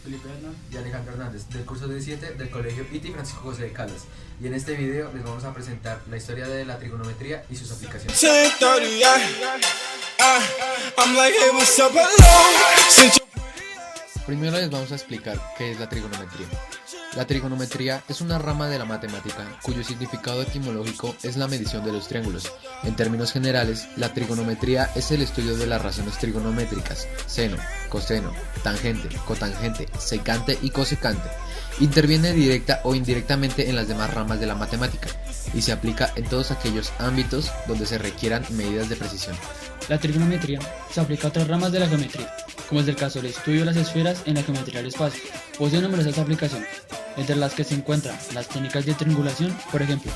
Felipe Hernán. Y Alejandro Hernández, del curso de 7 del Colegio ITI Francisco José de Calas. Y en este video les vamos a presentar la historia de la trigonometría y sus aplicaciones. Primero les vamos a explicar qué es la trigonometría. La trigonometría es una rama de la matemática cuyo significado etimológico es la medición de los triángulos. En términos generales, la trigonometría es el estudio de las razones trigonométricas, seno, coseno, tangente, cotangente, secante y cosecante. Interviene directa o indirectamente en las demás ramas de la matemática y se aplica en todos aquellos ámbitos donde se requieran medidas de precisión. La trigonometría se aplica a otras ramas de la geometría, como es el caso del estudio de las esferas en la geometría del espacio. Posee numerosas aplicaciones, entre las que se encuentran las técnicas de triangulación, por ejemplo.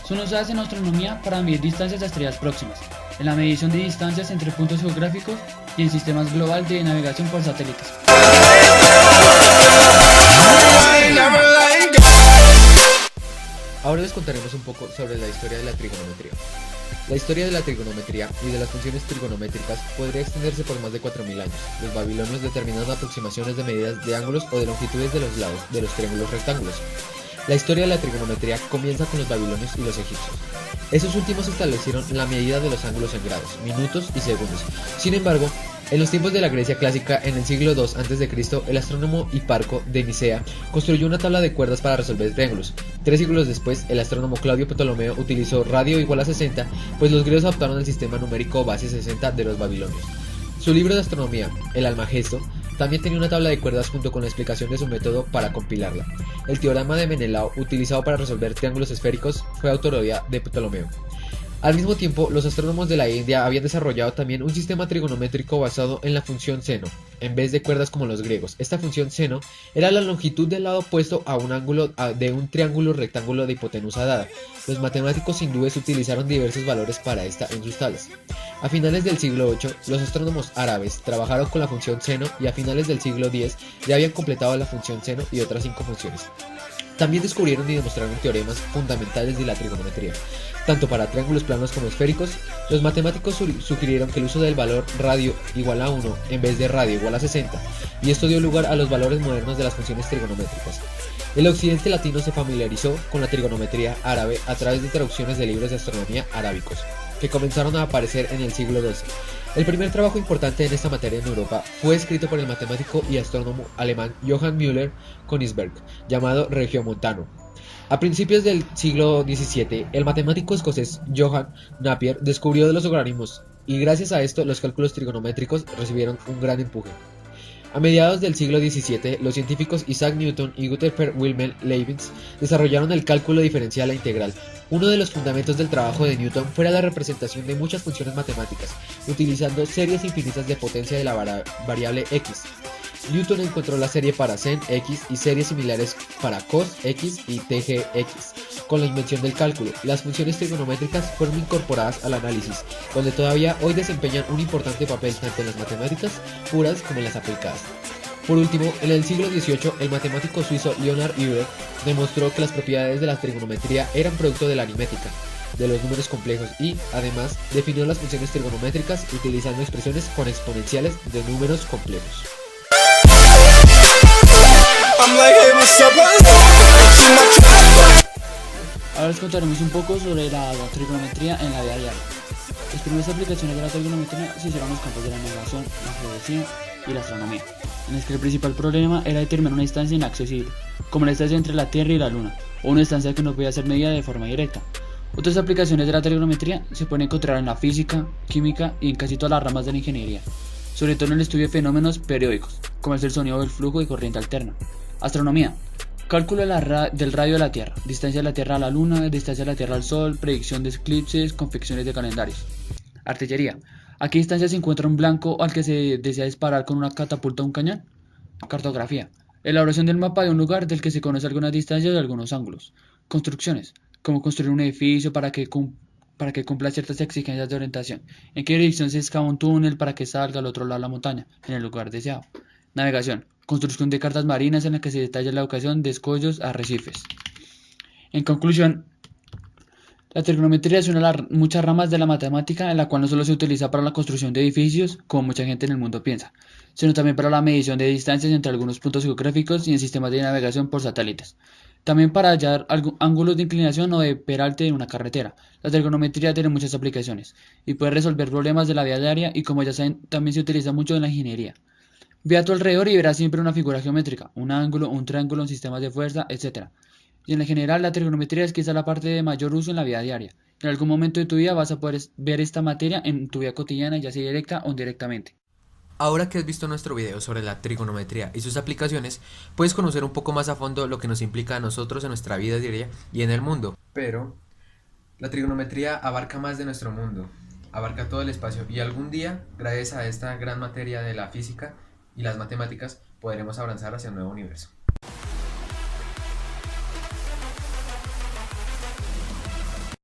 Son usadas en astronomía para medir distancias a estrellas próximas, en la medición de distancias entre puntos geográficos y en sistemas global de navegación por satélites. Ahora les contaremos un poco sobre la historia de la trigonometría. La historia de la trigonometría y de las funciones trigonométricas podría extenderse por más de 4000 años. Los babilonios determinaron aproximaciones de medidas de ángulos o de longitudes de los lados de los triángulos rectángulos. La historia de la trigonometría comienza con los babilonios y los egipcios. Esos últimos establecieron la medida de los ángulos en grados, minutos y segundos. Sin embargo, en los tiempos de la Grecia clásica, en el siglo II a.C., el astrónomo Hiparco de Nicea construyó una tabla de cuerdas para resolver triángulos. 3 siglos después, el astrónomo Claudio Ptolomeo utilizó radio igual a 60, pues los griegos adoptaron el sistema numérico base 60 de los babilonios. Su libro de astronomía, el Almagesto, también tenía una tabla de cuerdas junto con la explicación de su método para compilarla. El teorema de Menelao, utilizado para resolver triángulos esféricos, fue autoría de Ptolomeo. Al mismo tiempo, los astrónomos de la India habían desarrollado también un sistema trigonométrico basado en la función seno, en vez de cuerdas como los griegos. Esta función seno era la longitud del lado opuesto a un ángulo de un triángulo rectángulo de hipotenusa dada. Los matemáticos hindúes utilizaron diversos valores para esta en sus tablas. A finales del siglo VIII, los astrónomos árabes trabajaron con la función seno y a finales del siglo X ya habían completado la función seno y otras 5 funciones. También descubrieron y demostraron teoremas fundamentales de la trigonometría. Tanto para triángulos planos como esféricos, los matemáticos sugirieron que el uso del valor radio igual a 1 en vez de radio igual a 60, y esto dio lugar a los valores modernos de las funciones trigonométricas. El occidente latino se familiarizó con la trigonometría árabe a través de traducciones de libros de astronomía arábicos, que comenzaron a aparecer en el siglo XII. El primer trabajo importante en esta materia en Europa fue escrito por el matemático y astrónomo alemán Johann Müller-Königsberg, llamado Regiomontano. A principios del siglo XVII, el matemático escocés Johann Napier descubrió de los logaritmos, y gracias a esto los cálculos trigonométricos recibieron un gran empuje. A mediados del siglo XVII, los científicos Isaac Newton y Gottfried Wilhelm Leibniz desarrollaron el cálculo diferencial e integral. Uno de los fundamentos del trabajo de Newton fue la representación de muchas funciones matemáticas, utilizando series infinitas de potencia de la variable x. Newton encontró la serie para sen x y series similares para cos x y tg x. Con la invención del cálculo, las funciones trigonométricas fueron incorporadas al análisis, donde todavía hoy desempeñan un importante papel tanto en las matemáticas puras como en las aplicadas. Por último, en el siglo XVIII, el matemático suizo Leonhard Euler demostró que las propiedades de la trigonometría eran producto de la aritmética, de los números complejos y, además, definió las funciones trigonométricas utilizando expresiones con exponenciales de números complejos. Ahora les contaremos un poco sobre la trigonometría en la vida diaria. Las primeras aplicaciones de la trigonometría se hicieron en los campos de la navegación, la geodesía y la astronomía, en los que el principal problema era determinar una distancia inaccesible, como la distancia entre la Tierra y la Luna, o una distancia que no podía ser medida de forma directa. Otras aplicaciones de la trigonometría se pueden encontrar en la física, química y en casi todas las ramas de la ingeniería, sobre todo en el estudio de fenómenos periódicos, como es el sonido del flujo de corriente alterna. Astronomía. Cálculo del radio de la Tierra, distancia de la Tierra a la Luna, distancia de la Tierra al Sol, predicción de eclipses, confecciones de calendarios. Artillería. ¿A qué distancia se encuentra un blanco al que se desea disparar con una catapulta o un cañón? Cartografía. Elaboración del mapa de un lugar del que se conoce algunas distancias y algunos ángulos. Construcciones. Cómo construir un edificio para que cumpla ciertas exigencias de orientación. En qué dirección se excava un túnel para que salga al otro lado de la montaña, en el lugar deseado. Navegación. Construcción de cartas marinas en la que se detalla la ubicación de escollos, arrecifes. En conclusión, La trigonometría es una de las muchas ramas de la matemática en la cual no solo se utiliza para la construcción de edificios, como mucha gente en el mundo piensa, sino también para la medición de distancias entre algunos puntos geográficos y en sistemas de navegación por satélites. También para hallar ángulos de inclinación o de peralte en una carretera. La trigonometría tiene muchas aplicaciones y puede resolver problemas de la vida diaria y como ya saben, también se utiliza mucho en la ingeniería. Ve a tu alrededor y verás siempre una figura geométrica, un ángulo, un triángulo, un sistema de fuerza, etc. Y en general la trigonometría es quizá la parte de mayor uso en la vida diaria. En algún momento de tu vida vas a poder ver esta materia en tu vida cotidiana, ya sea directa o indirectamente. Ahora que has visto nuestro video sobre la trigonometría y sus aplicaciones, puedes conocer un poco más a fondo lo que nos implica a nosotros en nuestra vida diaria y en el mundo. Pero la trigonometría abarca más de nuestro mundo, abarca todo el espacio y algún día, gracias a esta gran materia de la física y las matemáticas, podremos avanzar hacia un nuevo universo.